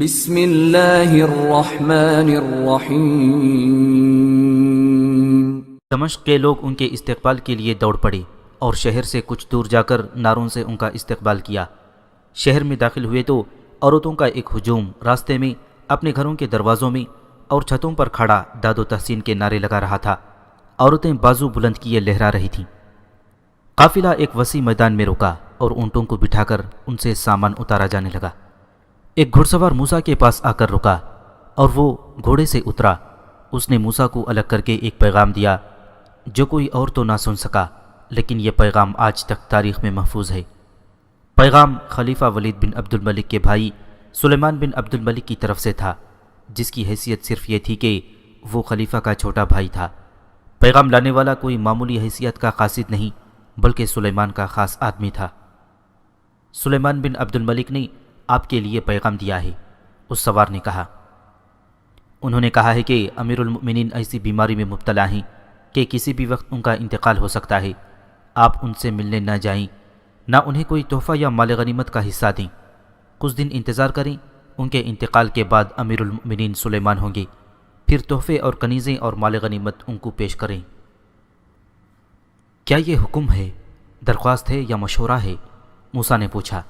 بسم اللہ الرحمن الرحیم۔ دمشق کے لوگ ان کے استقبال کے لیے دوڑ پڑے اور شہر سے کچھ دور جا کر نعروں سے ان کا استقبال کیا۔ شہر میں داخل ہوئے تو عورتوں کا ایک ہجوم راستے میں اپنے گھروں کے دروازوں میں اور چھتوں پر کھڑا داد و تحسین کے نعرے لگا رہا تھا۔ عورتیں بازو بلند کیے لہرا رہی تھیں۔ قافلہ ایک وسیع میدان میں رکا اور اونٹوں کو بٹھا کر ان سے سامان اتارا جانے لگا۔ ایک گھڑ سوار موسیٰ کے پاس آ کر رکا اور وہ گھوڑے سے اترا۔ اس نے موسیٰ کو الگ کر کے ایک پیغام دیا جو کوئی اور تو نہ سن سکا، لیکن یہ پیغام آج تک تاریخ میں محفوظ ہے۔ پیغام خلیفہ ولید بن عبد الملک کے بھائی سلیمان بن عبد الملک کی طرف سے تھا، جس کی حیثیت صرف یہ تھی کہ وہ خلیفہ کا چھوٹا بھائی تھا۔ پیغام لانے والا کوئی معمولی حیثیت کا قاصد نہیں بلکہ سلیمان کا خاص آدمی تھا۔ سلیمان بن عبد الملک نے آپ کے لیے پیغام دیا ہے، اس سوار نے کہا۔ انہوں نے کہا ہے کہ امیر المؤمنین ایسی بیماری میں مبتلا ہیں کہ کسی بھی وقت ان کا انتقال ہو سکتا ہے۔ آپ ان سے ملنے نہ جائیں، نہ انہیں کوئی تحفہ یا مال غنیمت کا حصہ دیں۔ کچھ دن انتظار کریں، ان کے انتقال کے بعد امیر المؤمنین سلیمان ہوں گے، پھر تحفے اور کنیزیں اور مال غنیمت ان کو پیش کریں۔ کیا یہ حکم ہے، درخواست ہے یا مشورہ ہے؟ موسیٰ نے پوچھا۔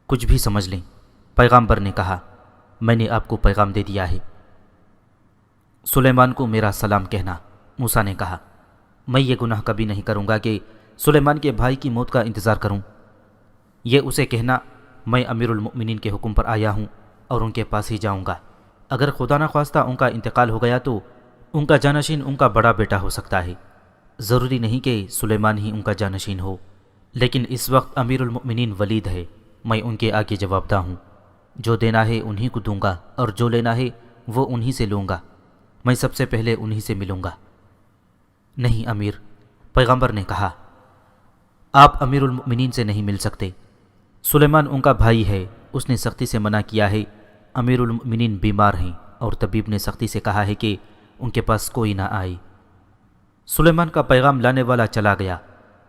کچھ بھی سمجھ لیں، پیغامبر نے کہا۔ میں نے آپ کو پیغام دے دیا ہے۔ سلیمان کو میرا سلام کہنا، موسیٰ نے کہا۔ میں یہ گناہ کبھی نہیں کروں گا کہ سلیمان کے بھائی کی موت کا انتظار کروں۔ یہ اسے کہنا میں امیر المؤمنین کے حکم پر آیا ہوں اور ان کے پاس ہی جاؤں گا۔ اگر خدا نخواستہ ان کا انتقال ہو گیا تو ان کا جانشین ان کا بڑا بیٹا ہو سکتا ہے۔ ضروری نہیں کہ سلیمان ہی ان کا جانشین ہو، لیکن اس وقت امیر المؤمنین ولید ہے۔ میں ان کے آگے جواب دہ ہوں۔ جو دینا ہے انہی کو دوں گا اور جو لینا ہے وہ انہی سے لوں گا۔ میں سب سے پہلے انہی سے ملوں گا۔ نہیں امیر، پیغمبر نے کہا، آپ امیر المؤمنین سے نہیں مل سکتے۔ سلیمان ان کا بھائی ہے، اس نے سختی سے منع کیا ہے۔ امیر المؤمنین بیمار ہیں اور طبیب نے سختی سے کہا ہے کہ ان کے پاس کوئی نہ آئے۔ سلیمان کا پیغام لانے والا چلا گیا۔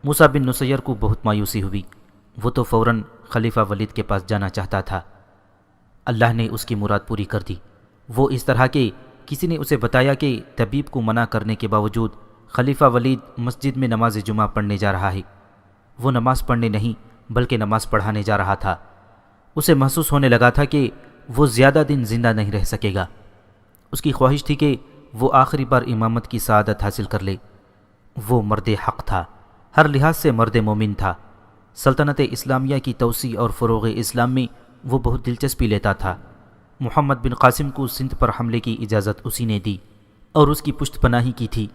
موسیٰ بن نصیر کو بہت مایوسی ہوئی۔ وہ تو فوراً خلیفہ ولید کے پاس جانا چاہتا تھا۔ اللہ نے اس کی مراد پوری کر دی۔ وہ اس طرح کہ کسی نے اسے بتایا کہ طبیب کو منع کرنے کے باوجود خلیفہ ولید مسجد میں نماز جمعہ پڑھنے جا رہا ہے۔ وہ نماز پڑھنے نہیں بلکہ نماز پڑھانے جا رہا تھا۔ اسے محسوس ہونے لگا تھا کہ وہ زیادہ دن زندہ نہیں رہ سکے گا۔ اس کی خواہش تھی کہ وہ آخری بار امامت کی سعادت حاصل کر لے۔ وہ مرد حق تھا، ہر لحاظ سے مرد مومن تھا۔ سلطنت اسلامیہ کی توسیع اور فروغ اسلام میں وہ بہت دلچسپی لیتا تھا۔ محمد بن قاسم کو سندھ پر حملے کی اجازت اسی نے دی اور اس کی پشت پناہی کی تھی۔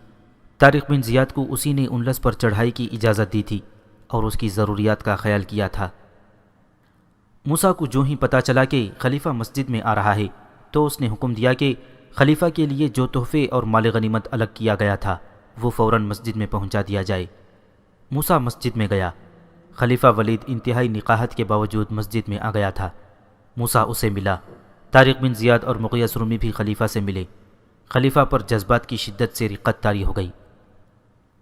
طارق بن زیاد کو اسی نے انلس پر چڑھائی کی اجازت دی تھی اور اس کی ضروریات کا خیال کیا تھا۔ موسیٰ کو جو ہی پتہ چلا کہ خلیفہ مسجد میں آ رہا ہے تو اس نے حکم دیا کہ خلیفہ کے لیے جو تحفے اور مال غنیمت الگ کیا گیا تھا وہ فوراً مسجد میں پہنچا دیا جائے۔ موسیٰ مسجد میں گیا۔ خلیفہ ولید انتہائی نقاہت کے باوجود مسجد میں آ گیا تھا۔ موسیٰ اسے ملا۔ طارق بن زیاد اور مغیث رومی بھی خلیفہ سے ملے۔ خلیفہ پر جذبات کی شدت سے رقت طاری ہو گئی۔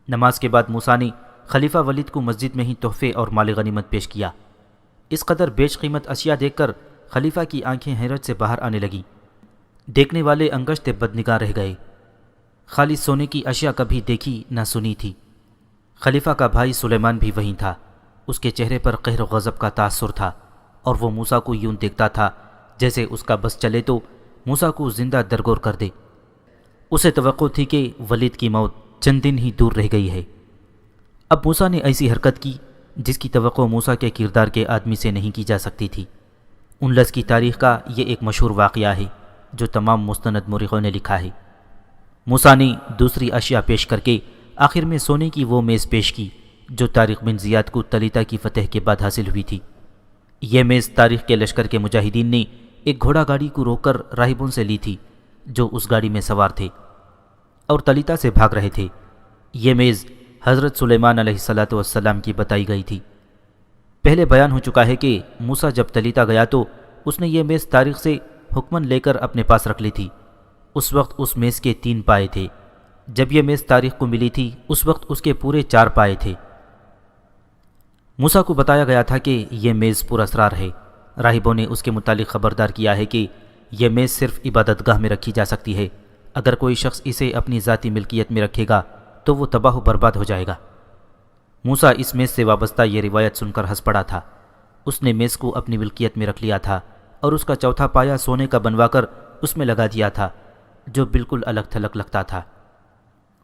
نماز کے بعد موسیٰ نے خلیفہ ولید کو مسجد میں ہی تحفے اور مال غنیمت پیش کیا۔ اس قدر بیش قیمت اشیاء دیکھ کر خلیفہ کی آنکھیں حیرت سے باہر آنے لگیں۔ دیکھنے والے انگشت بدنگاہ رہ گئے۔ خالص سونے کی اشیاء کبھی دیکھی نہ سنی تھی۔ خلیفہ کا بھائی سلیمان بھی وہیں تھا۔ اس کے چہرے پر قہر و غضب کا تاثر تھا اور وہ موسیٰ کو یوں دیکھتا تھا جیسے اس کا بس چلے تو موسیٰ کو زندہ درگور کر دے۔ اسے توقع تھی کہ ولید کی موت چند دن ہی دور رہ گئی ہے۔ اب موسیٰ نے ایسی حرکت کی جس کی توقع موسیٰ کے کردار کے آدمی سے نہیں کی جا سکتی تھی۔ انلس کی تاریخ کا یہ ایک مشہور واقعہ ہے جو تمام مستند مورخوں نے لکھا ہے۔ موسیٰ نے دوسری اشیاء پیش کر کے آخر میں سونے کی وہ میز پیش کی جو طارق بن زیاد کو تلیتا کی فتح کے بعد حاصل ہوئی تھی۔ یہ میز تاریخ کے لشکر کے مجاہدین نے ایک گھوڑا گاڑی کو روک کر راہبوں سے لی تھی جو اس گاڑی میں سوار تھے اور تلیتا سے بھاگ رہے تھے۔ یہ میز حضرت سلیمان علیہ السلام کی بتائی گئی تھی۔ پہلے بیان ہو چکا ہے کہ موسیٰ جب تلیتا گیا تو اس نے یہ میز تاریخ سے حکمن لے کر اپنے پاس رکھ لی تھی۔ اس وقت اس میز کے 3 پائے تھے۔ جب یہ میز تاریخ کو ملی تھی اس وقت اس کے پورے 4 پائے تھے۔ موسیٰ کو بتایا گیا تھا کہ یہ میز پر اسرار ہے۔ راہبوں نے اس کے متعلق خبردار کیا ہے کہ یہ میز صرف عبادت گاہ میں رکھی جا سکتی ہے، اگر کوئی شخص اسے اپنی ذاتی ملکیت میں رکھے گا تو وہ تباہ و برباد ہو جائے گا۔ موسیٰ اس میز سے وابستہ یہ روایت سن کر ہنس پڑا تھا۔ اس نے میز کو اپنی ملکیت میں رکھ لیا تھا اور اس کا چوتھا پایا سونے کا بنوا کر اس میں لگا دیا تھا، جو بالکل الگ تھلگ لگتا تھا۔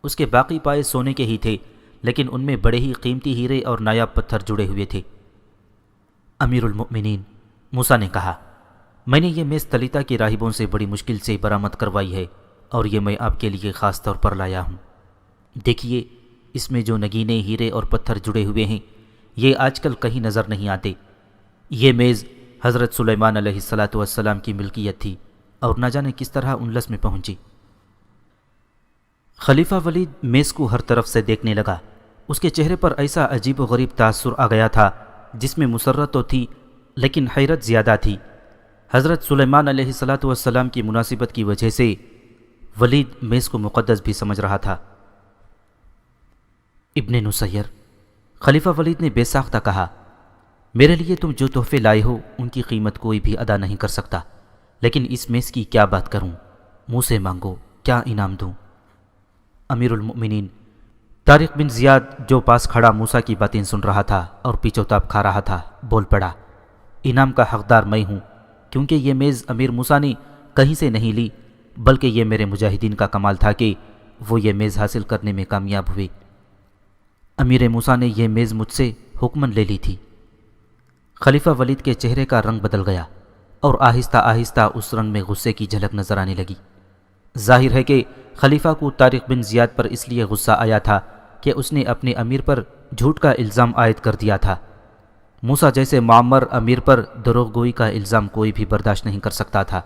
اس کے باقی پائے سونے کے ہی تھے، لیکن ان میں بڑے ہی قیمتی ہیرے اور نایاب پتھر جڑے ہوئے تھے۔ امیر المؤمنین، موسیٰ نے کہا، میں نے یہ میز تلیتا کے راہبوں سے بڑی مشکل سے برآمد کروائی ہے اور یہ میں آپ کے لیے خاص طور پر لایا ہوں۔ دیکھیے، اس میں جو نگینے ہیرے اور پتھر جڑے ہوئے ہیں یہ آج کل کہیں نظر نہیں آتے۔ یہ میز حضرت سلیمان علیہ السلام کی ملکیت تھی اور نہ جانے کس طرح انلس میں پہنچی۔ خلیفہ ولید میز کو ہر طرف سے دیکھنے لگا۔ اس کے چہرے پر ایسا عجیب و غریب تاثر آ گیا تھا جس میں مسرت تو تھی لیکن حیرت زیادہ تھی۔ حضرت سلیمان علیہ السلام کی مناسبت کی وجہ سے ولید میز کو مقدس بھی سمجھ رہا تھا۔ ابن نصیر، خلیفہ ولید نے بے ساختہ کہا، میرے لیے تم جو تحفے لائے ہو ان کی قیمت کوئی بھی ادا نہیں کر سکتا، لیکن اس میز کی کیا بات کروں؟ منہ سے مانگو، کیا انعام دوں؟ امیر المؤمنین، طارق بن زیاد جو پاس کھڑا موسیٰ کی باتیں سن رہا تھا اور پیچو تاب کھا رہا تھا، بول پڑا، انعام کا حقدار میں ہوں، کیونکہ یہ میز امیر موسیٰ نے کہیں سے نہیں لی، بلکہ یہ میرے مجاہدین کا کمال تھا کہ وہ یہ میز حاصل کرنے میں کامیاب ہوئے۔ امیر موسیٰ نے یہ میز مجھ سے حکماً لے لی تھی۔ خلیفہ ولید کے چہرے کا رنگ بدل گیا اور آہستہ آہستہ اس رنگ میں غصے کی جھلک نظر آنے لگی۔ ظاہر ہے کہ خلیفہ کو طارق بن زیاد پر اس لیے غصہ آیا تھا کہ اس نے اپنے امیر پر جھوٹ کا الزام عائد کر دیا تھا۔ موسیٰ جیسے معمر امیر پر دروغ گوئی کا الزام کوئی بھی برداشت نہیں کر سکتا تھا۔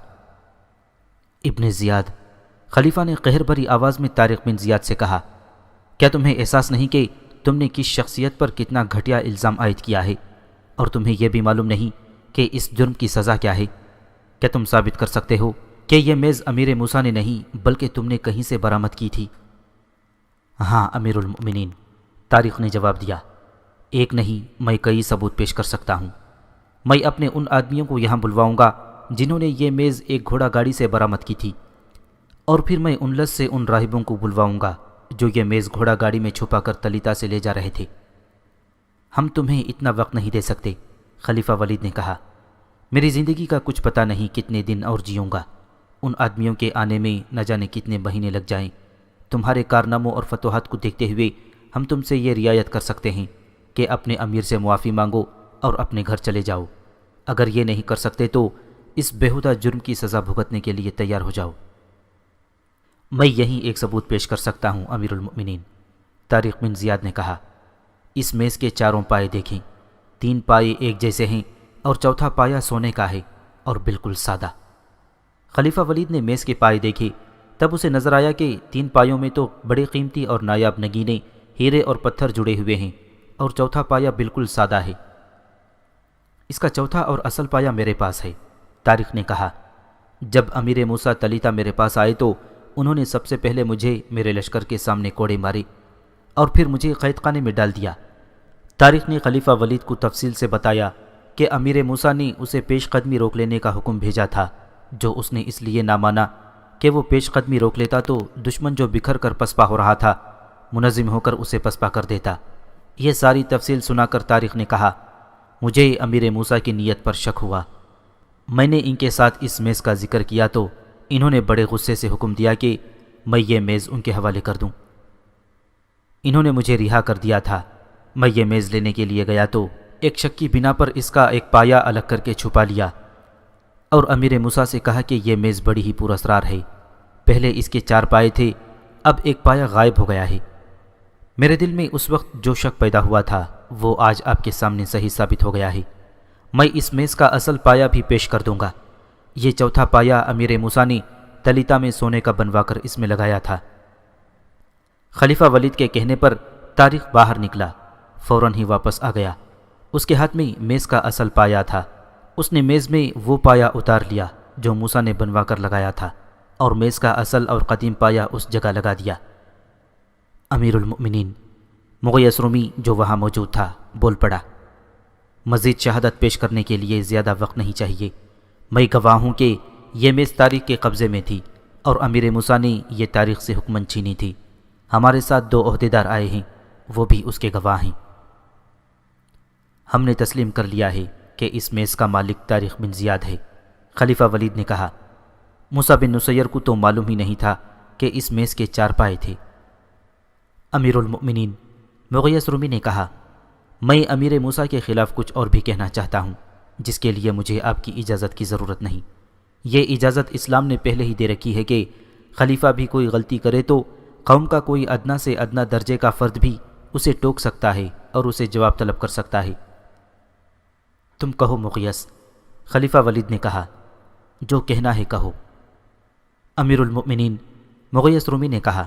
ابن زیاد، خلیفہ نے قہر بھری آواز میں طارق بن زیاد سے کہا، کیا تمہیں احساس نہیں کہ تم نے کس شخصیت پر کتنا گھٹیا الزام عائد کیا ہے، اور تمہیں یہ بھی معلوم نہیں کہ اس جرم کی سزا کیا ہے؟ کیا تم ثابت کر سکتے ہو کہ یہ میز امیر موسیٰ نے نہیں بلکہ تم نے کہیں سے برآمد کی تھی؟ ہاں امیر المؤمنین، طارق نے جواب دیا، ایک نہیں میں کئی ثبوت پیش کر سکتا ہوں۔ میں اپنے ان آدمیوں کو یہاں بلواؤں گا جنہوں نے یہ میز ایک گھوڑا گاڑی سے برآمد کی تھی، اور پھر میں انلس سے ان راہبوں کو بلواؤں گا جو یہ میز گھوڑا گاڑی میں چھپا کر تلیتا سے لے جا رہے تھے۔ ہم تمہیں اتنا وقت نہیں دے سکتے، خلیفہ ولید نے کہا، میری زندگی کا کچھ پتہ نہیں کتنے دن اور جیوں گا، ان آدمیوں کے آنے میں نہ جانے کتنے مہینے لگ جائیں۔ تمہارے کارناموں اور فتوحات کو دیکھتے ہوئے ہم تم سے یہ رعایت کر سکتے ہیں کہ اپنے امیر سے معافی مانگو اور اپنے گھر چلے جاؤ۔ اگر یہ نہیں کر سکتے تو اس بےہودہ جرم کی سزا بھگتنے کے لیے تیار ہو جاؤ۔ میں یہیں ایک ثبوت پیش کر سکتا ہوں امیر المؤمنین، طارق بن زیاد نے کہا، اس میز کے چاروں پائے دیکھیں، 3 پائے ایک جیسے ہیں اور چوتھا پایا سونے کا ہے اور بالکل سادہ۔ خلیفہ ولید نے میز کے پائے دیکھے، تب اسے نظر آیا کہ 3 پایوں میں تو بڑے قیمتی اور نایاب نگینے ہیرے اور پتھر جڑے ہوئے ہیں اور چوتھا پایا بالکل سادہ ہے۔ اس کا چوتھا اور اصل پایا میرے پاس ہے، طارق نے کہا۔ جب امیر موسیٰ تلیتا میرے پاس آئے تو انہوں نے سب سے پہلے مجھے میرے لشکر کے سامنے کوڑے مارے اور پھر مجھے قید خانے میں ڈال دیا۔ طارق نے خلیفہ ولید کو تفصیل سے بتایا کہ امیر موسیٰ نے اسے پیش قدمی روک لینے کا حکم بھیجا تھا، جو اس نے اس لیے نہ مانا کہ وہ پیش قدمی روک لیتا تو دشمن جو بکھر کر پسپا ہو رہا تھا منظم ہو کر اسے پسپا کر دیتا۔ یہ ساری تفصیل سنا کر طارق نے کہا، مجھے امیر موسیٰ کی نیت پر شک ہوا۔ میں نے ان کے ساتھ اس میز کا ذکر کیا تو انہوں نے بڑے غصے سے حکم دیا کہ میں یہ میز ان کے حوالے کر دوں۔ انہوں نے مجھے رہا کر دیا تھا۔ میں یہ میز لینے کے لیے گیا تو ایک شک کی بنا پر اس کا ایک پایا الگ کر کے چھپا لیا اور امیر موسیٰ سے کہا کہ یہ میز بڑی ہی پر اسرار ہے، پہلے اس کے 4 پائے تھے، اب ایک پایا غائب ہو گیا ہے۔ میرے دل میں اس وقت جو شک پیدا ہوا تھا وہ آج آپ کے سامنے صحیح ثابت ہو گیا ہے۔ میں اس میز کا اصل پایا بھی پیش کر دوں گا۔ یہ چوتھا پایا امیر موسیٰ نے تلیتا میں سونے کا بنوا کر اس میں لگایا تھا۔ خلیفہ ولید کے کہنے پر طارق باہر نکلا، فوراً ہی واپس آ گیا۔ اس کے ہاتھ میں میز کا اصل پایا تھا۔ اس نے میز میں وہ پایا اتار لیا جو موسیٰ نے بنوا کر لگایا تھا اور میز کا اصل اور قدیم پایا اس جگہ لگا دیا۔ امیر المؤمنین، مغیث رومی جو وہاں موجود تھا بول پڑا، مزید شہادت پیش کرنے کے لیے زیادہ وقت نہیں چاہیے۔ میں گواہ ہوں کہ یہ میز تاریخ کے قبضے میں تھی اور امیر موسیٰ نے یہ تاریخ سے حکمن چھینی تھی۔ ہمارے ساتھ 2 عہدیدار آئے ہیں، وہ بھی اس کے گواہ ہیں۔ ہم نے تسلیم کر لیا ہے کہ اس میز کا مالک طارق بن زیاد ہے۔ خلیفہ ولید نے کہا، موسیٰ بن نصیر کو تو معلوم ہی نہیں تھا کہ اس میز کے 4 پائے تھے۔ امیر المؤمنین مغیث رومی نے کہا، میں امیر موسیٰ کے خلاف کچھ اور بھی کہنا چاہتا ہوں، جس کے لیے مجھے آپ کی اجازت کی ضرورت نہیں۔ یہ اجازت اسلام نے پہلے ہی دے رکھی ہے کہ خلیفہ بھی کوئی غلطی کرے تو قوم کا کوئی ادنا سے ادنا درجے کا فرد بھی اسے ٹوک سکتا ہے اور اسے جواب طلب کر سکتا ہے۔ تم کہو مغیث، خلیفہ ولید نے کہا، جو کہنا ہے کہو۔ امیر المؤمنین مغیث رومی نے کہا،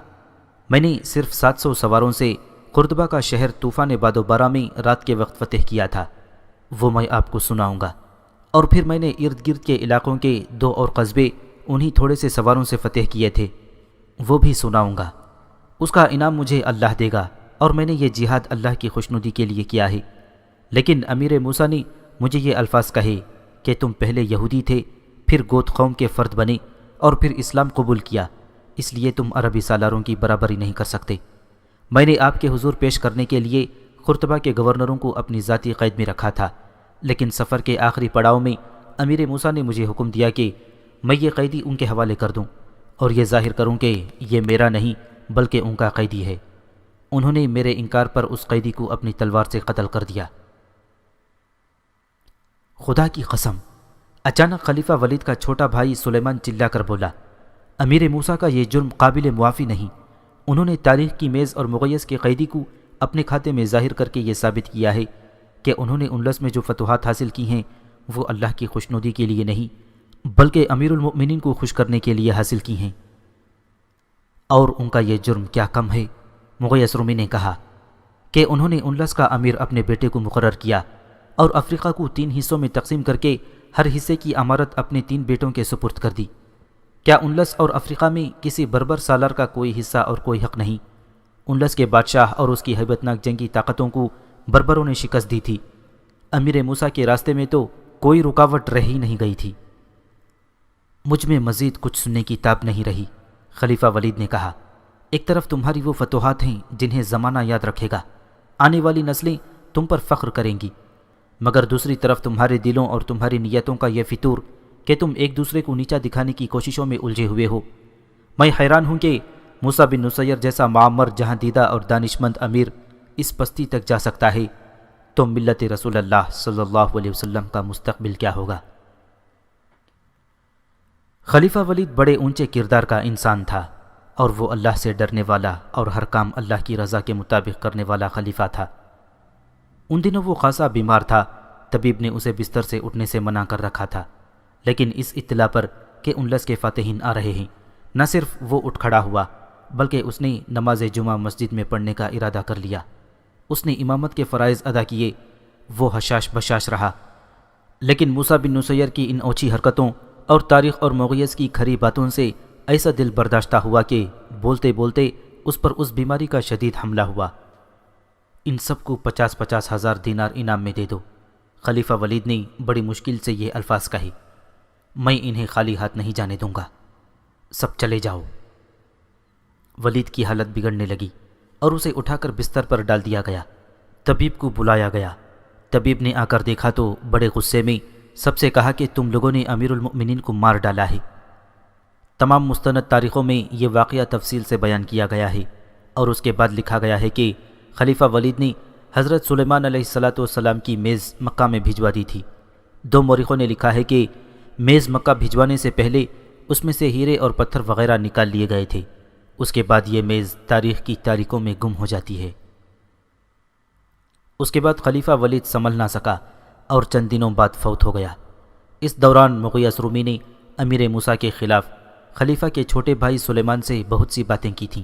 میں نے صرف 700 سواروں سے قرطبہ کا شہر طوفان باد و بارہ میں رات کے وقت فتح کیا تھا، وہ میں آپ کو سناؤں گا، اور پھر میں نے ارد گرد کے علاقوں کے 2 اور قصبے انہی تھوڑے سے سواروں سے فتح کیے تھے، وہ بھی سناؤں گا۔ اس کا انعام مجھے اللہ دے گا، اور میں نے یہ جہاد اللہ کی خوشنودی کے لیے کیا ہے۔ لیکن امیر موسیٰ نے مجھے یہ الفاظ کہے کہ تم پہلے یہودی تھے، پھر گوت قوم کے فرد بنے اور پھر اسلام قبول کیا، اس لیے تم عربی سالاروں کی برابری نہیں کر سکتے۔ میں نے آپ کے حضور پیش کرنے کے لیے قرطبہ کے گورنروں کو اپنی ذاتی قید میں رکھا تھا، لیکن سفر کے آخری پڑاؤ میں امیر موسیٰ نے مجھے حکم دیا کہ میں یہ قیدی ان کے حوالے کر دوں اور یہ ظاہر کروں کہ یہ میرا نہیں بلکہ ان کا قیدی ہے۔ انہوں نے میرے انکار پر اس قیدی کو اپنی تلوار سے قتل کر دیا۔ خدا کی قسم! اچانک خلیفہ ولید کا چھوٹا بھائی سلیمان چلا کر بولا، امیر موسیٰ کا یہ جرم قابل معافی نہیں۔ انہوں نے تاریخ کی میز اور مغیث کے قیدی کو اپنے کھاتے میں ظاہر کر کے یہ ثابت کیا ہے کہ انہوں نے اندلس میں جو فتوحات حاصل کی ہیں وہ اللہ کی خوشنودی کے لیے نہیں بلکہ امیر المؤمنین کو خوش کرنے کے لیے حاصل کی ہیں۔ اور ان کا یہ جرم کیا کم ہے؟ مغیث رومی نے کہا کہ انہوں نے اندلس کا امیر اپنے بیٹے کو مقرر کیا اور افریقہ کو 3 حصوں میں تقسیم کر کے ہر حصے کی امارت اپنے 3 بیٹوں کے سپرد کر دی۔ کیا اندلس اور افریقہ میں کسی بربر سالار کا کوئی حصہ اور کوئی حق نہیں؟ اندلس کے بادشاہ اور اس کی ہیبت ناک جنگی طاقتوں کو بربروں نے شکست دی تھی۔ امیر موسیٰ کے راستے میں تو کوئی رکاوٹ رہ ہی نہیں گئی تھی۔ مجھ میں مزید کچھ سننے کی تاب نہیں رہی۔ خلیفہ ولید نے کہا، ایک طرف تمہاری وہ فتوحات ہیں جنہیں زمانہ یاد رکھے گا، آنے والی نسلیں تم پر فخر کریں گی، مگر دوسری طرف تمہارے دلوں اور تمہاری نیتوں کا یہ فطور کہ تم ایک دوسرے کو نیچا دکھانے کی کوششوں میں الجھے ہوئے ہو۔ میں حیران ہوں کہ موسیٰ بن نصیر جیسا معمر جہاں دیدہ اور دانشمند امیر اس پستی تک جا سکتا ہے، تو ملت رسول اللہ صلی اللہ علیہ وسلم کا مستقبل کیا ہوگا؟ خلیفہ ولید بڑے اونچے کردار کا انسان تھا اور وہ اللہ سے ڈرنے والا اور ہر کام اللہ کی رضا کے مطابق کرنے والا خلیفہ تھا۔ ان دنوں وہ خاصا بیمار تھا، طبیب نے اسے بستر سے اٹھنے سے منع کر رکھا تھا، لیکن اس اطلاع پر کہ اندلس کے فاتحین آ رہے ہیں، نہ صرف وہ اٹھ کھڑا ہوا بلکہ اس نے نماز جمعہ مسجد میں پڑھنے کا ارادہ کر لیا۔ اس نے امامت کے فرائض ادا کیے، وہ حشاش بشاش رہا، لیکن موسیٰ بن نصیر کی ان اوچھی حرکتوں اور تاریخ اور مغیث کی کھری باتوں سے ایسا دل برداشتہ ہوا کہ بولتے بولتے اس پر اس بیماری کا شدید حملہ ہوا۔ ان سب کو 50,000 ہزار دینار انعام میں دے دو۔ خلیفہ ولید نے بڑی مشکل سے یہ الفاظ کہے، میں انہیں خالی ہاتھ نہیں جانے دوں گا، سب چلے جاؤ۔ ولید کی حالت بگڑنے لگی اور اسے اٹھا کر بستر پر ڈال دیا گیا۔ طبیب کو بلایا گیا۔ طبیب نے آ کر دیکھا تو بڑے غصے میں سب سے کہا کہ تم لوگوں نے امیر المؤمنین کو مار ڈالا ہے۔ تمام مستند تاریخوں میں یہ واقعہ تفصیل سے بیان کیا گیا ہے اور اس کے بعد لکھا گیا ہے کہ خلیفہ ولید نے حضرت سلیمان علیہ السلام کی میز مکہ میں بھجوا دی تھی۔ 2 مورخوں نے لکھا ہے کہ میز مکہ بھجوانے سے پہلے اس میں سے ہیرے اور پتھر وغیرہ نکال لیے گئے تھے، اس کے بعد یہ میز تاریخ کی تاریکوں میں گم ہو جاتی ہے۔ اس کے بعد خلیفہ ولید سنبھل نہ سکا اور چند دنوں بعد فوت ہو گیا۔ اس دوران مغیث رومی نے امیر موسیٰ کے خلاف خلیفہ کے چھوٹے بھائی سلیمان سے بہت سی باتیں کی تھیں۔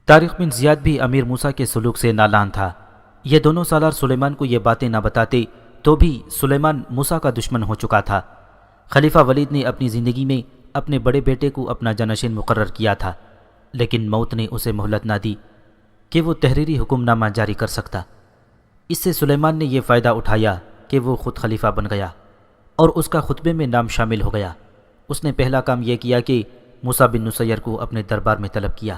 طارق بن زیاد بھی امیر موسیٰ کے سلوک سے نالان تھا۔ یہ دونوں سالار سلیمان کو یہ باتیں نہ بتاتے تو بھی سلیمان موسیٰ کا دشمن ہو چکا تھا۔ خلیفہ ولید نے اپنی زندگی میں اپنے بڑے بیٹے کو اپنا جانشین مقرر کیا تھا، لیکن موت نے اسے مہلت نہ دی کہ وہ تحریری حکم نامہ جاری کر سکتا۔ اس سے سلیمان نے یہ فائدہ اٹھایا کہ وہ خود خلیفہ بن گیا اور اس کا خطبے میں نام شامل ہو گیا۔ اس نے پہلا کام یہ کیا کہ موسیٰ بن نصیر کو اپنے دربار میں طلب کیا۔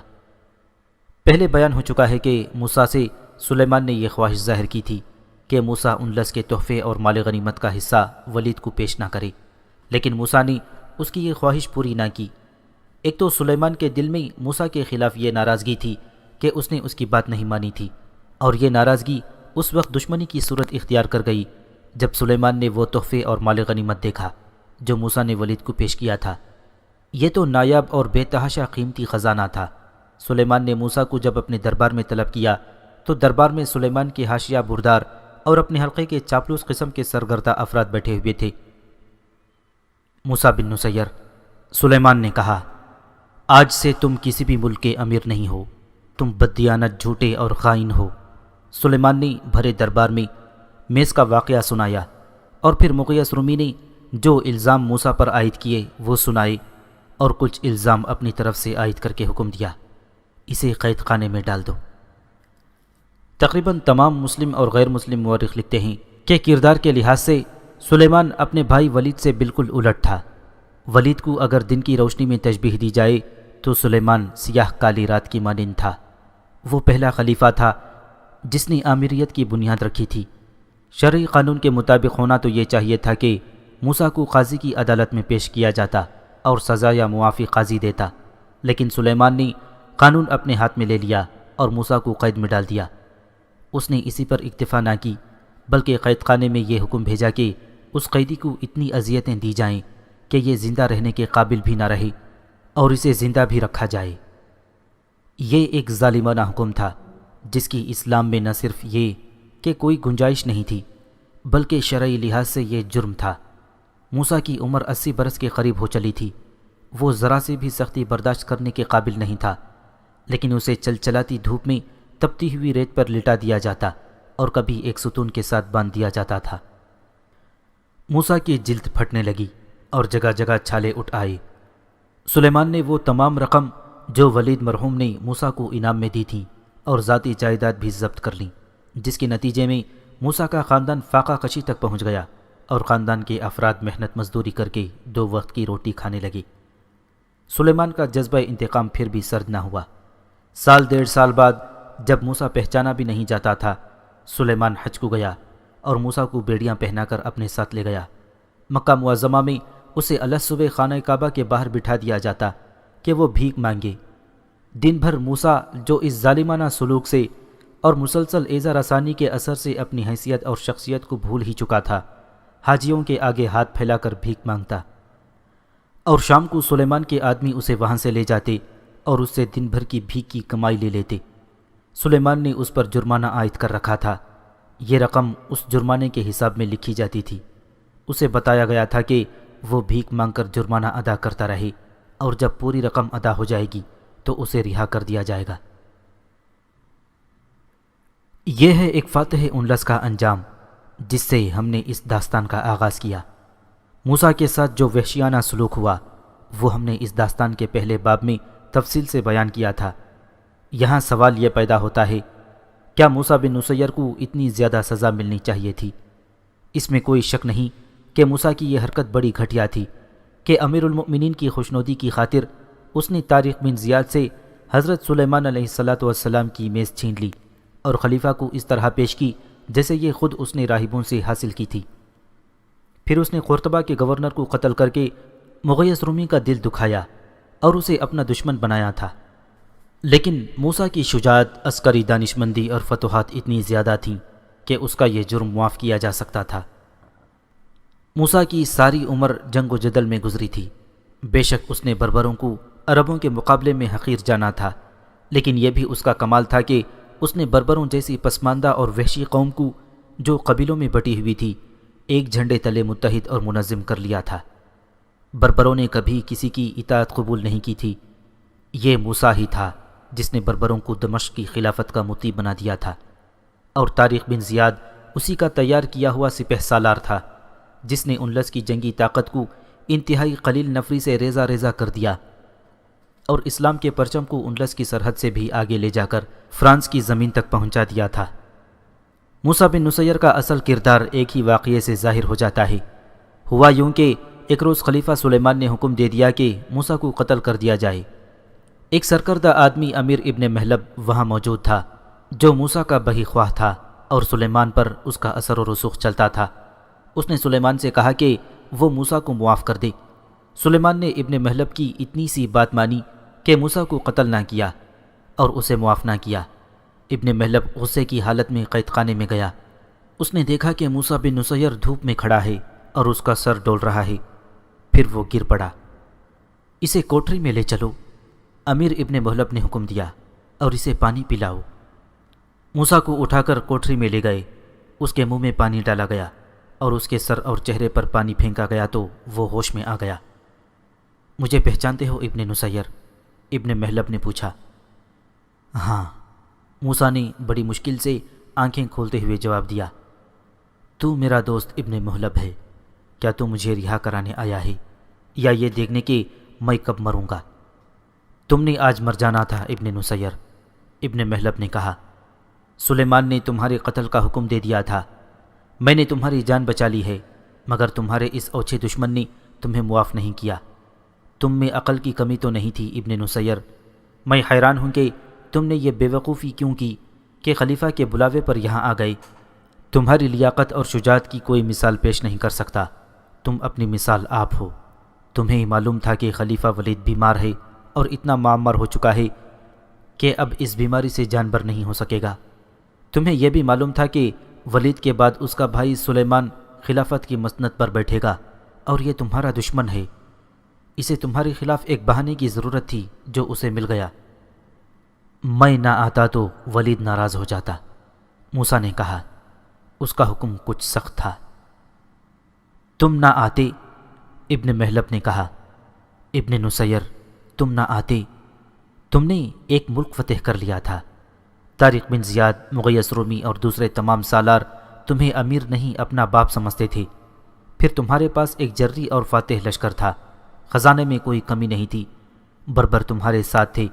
پہلے بیان ہو چکا ہے کہ موسیٰ سے سلیمان نے یہ خواہش ظاہر کی تھی کہ موسیٰ انلس کے تحفے اور مال غنیمت کا حصہ ولید کو پیش نہ کرے، لیکن موسیٰ نے اس کی یہ خواہش پوری نہ کی۔ ایک تو سلیمان کے دل میں موسیٰ کے خلاف یہ ناراضگی تھی کہ اس نے اس کی بات نہیں مانی تھی، اور یہ ناراضگی اس وقت دشمنی کی صورت اختیار کر گئی جب سلیمان نے وہ تحفے اور مال غنیمت دیکھا جو موسیٰ نے ولید کو پیش کیا تھا۔ یہ تو نایاب اور بے تحاشا قیمتی خزانہ تھا۔ سلیمان نے موسیٰ کو جب اپنے دربار میں طلب کیا تو دربار میں سلیمان کے حاشیہ بردار اور اپنے حلقے کے چاپلوس قسم کے سرگردہ افراد بیٹھے ہوئے تھے۔ موسیٰ بن نصیر: سلیمان نے کہا، آج سے تم کسی بھی ملک کے امیر نہیں ہو، تم بددیانت، جھوٹے اور خائن ہو۔ سلیمان نے بھرے دربار میں میز کا واقعہ سنایا اور پھر مغیث رومی نے جو الزام موسیٰ پر عائد کیے وہ سنائے اور کچھ الزام اپنی طرف سے عائد کر کے حکم دیا، اسے قید خانے میں ڈال دو۔ تقریباً تمام مسلم اور غیر مسلم مورخ لکھتے ہیں کہ کردار کے لحاظ سے سلیمان اپنے بھائی ولید سے بالکل الٹ تھا۔ ولید کو اگر دن کی روشنی میں تشبیہ دی جائے تو سلیمان سیاہ کالی رات کی مانند تھا۔ وہ پہلا خلیفہ تھا جس نے آمریت کی بنیاد رکھی تھی۔ شرعی قانون کے مطابق ہونا تو یہ چاہیے تھا کہ موسیٰ کو قاضی کی عدالت میں پیش کیا جاتا اور سزا یا معافی قاضی دیتا، لیکن سلیمان نے قانون اپنے ہاتھ میں لے لیا اور موسیٰ کو قید میں ڈال دیا۔ اس نے اسی پر اکتفا نہ کی بلکہ قید خانے میں یہ حکم بھیجا کہ اس قیدی کو اتنی اذیتیں دی جائیں کہ یہ زندہ رہنے کے قابل بھی نہ رہے اور اسے زندہ بھی رکھا جائے۔ یہ ایک ظالمانہ حکم تھا جس کی اسلام میں نہ صرف یہ کہ کوئی گنجائش نہیں تھی بلکہ شرعی لحاظ سے یہ جرم تھا۔ موسیٰ کی عمر 80 برس کے قریب ہو چلی تھی۔ وہ ذرا سے بھی سختی برداشت کرنے کے قابل نہیں تھا، لیکن اسے چلچلاتی دھوپ میں تپتی ہوئی ریت پر لٹا دیا جاتا اور کبھی ایک ستون کے ساتھ باندھ دیا جاتا تھا۔ موسیٰ کی جلد پھٹنے لگی اور جگہ جگہ چھالے اٹھ آئے۔ سلیمان نے وہ تمام رقم جو ولید مرحوم نے موسیٰ کو انعام میں دی تھیں اور ذاتی جائیداد بھی ضبط کر لیں، جس کے نتیجے میں موسیٰ کا خاندان فاقہ کشی تک پہنچ گیا اور خاندان کے افراد محنت مزدوری کر کے 2 وقت کی روٹی کھانے لگے۔ سلیمان کا جذبہ انتقام پھر بھی سرد نہ ہوا۔ سال 1.5 سال بعد جب موسیٰ پہچانا بھی نہیں جاتا تھا، سلیمان حج کو گیا اور موسیٰ کو بیڑیاں پہنا کر اپنے ساتھ لے گیا۔ مکہ معظمہ میں اسے الصبح خانہ کعبہ کے باہر بٹھا دیا جاتا کہ وہ بھیک مانگے۔ دن بھر موسیٰ جو اس ظالمانہ سلوک سے اور مسلسل ایذا رسانی کے اثر سے اپنی حیثیت اور شخصیت کو بھول ہی چکا تھا، حاجیوں کے آگے ہاتھ پھیلا کر بھیک مانگتا، اور شام کو سلیمان کے آدمی اسے وہاں سے لے جاتے اور اس سے دن بھر کی بھیک کی کمائی لے لیتے۔ سلیمان نے اس پر جرمانہ عائد کر رکھا تھا۔ یہ رقم اس جرمانے کے حساب میں لکھی جاتی تھی۔ اسے بتایا گیا تھا کہ وہ بھیک مانگ کر جرمانہ ادا کرتا رہے اور جب پوری رقم ادا ہو جائے گی تو اسے رہا کر دیا جائے گا۔ یہ ہے ایک فاتح انلس کا انجام جس سے ہم نے اس داستان کا آغاز کیا۔ موسیٰ کے ساتھ جو وحشیانہ سلوک ہوا وہ ہم نے اس داستان کے پہلے باب میں تفصیل سے بیان کیا تھا۔ یہاں سوال یہ پیدا ہوتا ہے، کیا موسیٰ بن نصیر کو اتنی زیادہ سزا ملنی چاہیے تھی؟ اس میں کوئی شک نہیں کہ موسیٰ کی یہ حرکت بڑی گھٹیا تھی کہ امیر المؤمنین کی خوشنودی کی خاطر اس نے طارق بن زیاد سے حضرت سلیمان علیہ السلام کی میز چھین لی اور خلیفہ کو اس طرح پیش کی جیسے یہ خود اس نے راہبوں سے حاصل کی تھی۔ پھر اس نے قرطبہ کے گورنر کو قتل کر کے مغیث رومی کا دل دکھایا اور اسے اپنا دشمن بنایا تھا۔ لیکن موسیٰ کی شجاعت، عسکری دانشمندی اور فتوحات اتنی زیادہ تھیں کہ اس کا یہ جرم معاف کیا جا سکتا تھا۔ موسیٰ کی ساری عمر جنگ و جدل میں گزری تھی۔ بے شک اس نے بربروں کو عربوں کے مقابلے میں حقیر جانا تھا، لیکن یہ بھی اس کا کمال تھا کہ اس نے بربروں جیسی پسماندہ اور وحشی قوم کو جو قبیلوں میں بٹی ہوئی تھی ایک جھنڈے تلے متحد اور منظم کر لیا تھا۔ بربروں نے کبھی کسی کی اطاعت قبول نہیں کی تھی۔ یہ موسیٰ ہی تھا جس نے بربروں کو دمشق کی خلافت کا مطیع بنا دیا تھا، اور طارق بن زیاد اسی کا تیار کیا ہوا سپہ سالار تھا جس نے انلس کی جنگی طاقت کو انتہائی قلیل نفری سے ریزہ ریزہ کر دیا اور اسلام کے پرچم کو انلس کی سرحد سے بھی آگے لے جا کر فرانس کی زمین تک پہنچا دیا تھا۔ موسیٰ بن نصیر کا اصل کردار ایک ہی واقعے سے ظاہر ہو جاتا ہے۔ ہوا یوں کہ ایک روز خلیفہ سلیمان نے حکم دے دیا کہ موسیٰ کو قتل کر دیا جائے۔ ایک سرکردہ آدمی امیر ابن محلب وہاں موجود تھا، جو موسیٰ کا بہی خواہ تھا اور سلیمان پر اس کا اثر و رسوخ چلتا تھا۔ اس نے سلیمان سے کہا کہ وہ موسیٰ کو معاف کر دے۔ سلیمان نے ابن محلب کی اتنی سی بات مانی کہ موسیٰ کو قتل نہ کیا اور اسے معاف نہ کیا۔ ابن محلب غصے کی حالت میں قید خانے میں گیا۔ اس نے دیکھا کہ موسیٰ بن نصیر دھوپ میں کھڑا ہے اور اس کا سر ڈول رہا ہے۔ پھر وہ گر پڑا۔ اسے کوٹری میں لے چلو، امیر ابن محلب نے حکم دیا، اور اسے پانی پلاؤ۔ موسیٰ کو اٹھا کر کوٹری میں لے گئے۔ اس کے منہ میں پانی ڈالا گیا اور اس کے سر اور چہرے پر پانی پھینکا گیا تو وہ ہوش میں آ گیا۔ مجھے پہچانتے ہو ابن نصیر؟ ابن محلب نے پوچھا۔ ہاں، موسیٰ نے بڑی مشکل سے آنکھیں کھولتے ہوئے جواب دیا۔ تو میرا دوست ابن محلب ہے۔ کیا تو مجھے رہا کرانے آیا ہے یا یہ دیکھنے کہ میں کب مروں گا؟ تم نے آج مر جانا تھا ابن نصیر، ابن محلب نے کہا۔ سلیمان نے تمہارے قتل کا حکم دے دیا تھا۔ میں نے تمہاری جان بچا لی ہے، مگر تمہارے اس اوچھے دشمن نے تمہیں معاف نہیں کیا۔ تم میں عقل کی کمی تو نہیں تھی ابن نصیر۔ میں حیران ہوں کہ تم نے یہ بے وقوفی کیوں کی کہ خلیفہ کے بلاوے پر یہاں آ گئے۔ تمہاری لیاقت اور شجاعت کی کوئی مثال پیش نہیں کر سکتا۔ تم اپنی مثال آپ ہو۔ تمہیں معلوم تھا کہ خلیفہ ولید بیمار ہے اور اتنا معمر ہو چکا ہے کہ اب اس بیماری سے جان بر نہیں ہو سکے گا۔ تمہیں یہ بھی معلوم تھا کہ ولید کے بعد اس کا بھائی سلیمان خلافت کی مسند پر بیٹھے گا اور یہ تمہارا دشمن ہے۔ اسے تمہارے خلاف ایک بہانے کی ضرورت تھی جو اسے مل گیا۔ میں نہ آتا تو ولید ناراض ہو جاتا، موسیٰ نے کہا۔ اس کا حکم کچھ سخت تھا۔ تم نہ آتے، ابن محلب نے کہا۔ ابن نصیر، تم نہ آتے۔ تم نے ایک ملک فتح کر لیا تھا۔ طارق بن زیاد، مغیث رومی اور دوسرے تمام سالار تمہیں امیر نہیں اپنا باپ سمجھتے تھے۔ پھر تمہارے پاس ایک جری اور فاتح لشکر تھا۔ خزانے میں کوئی کمی نہیں تھی، بربر تمہارے ساتھ تھے۔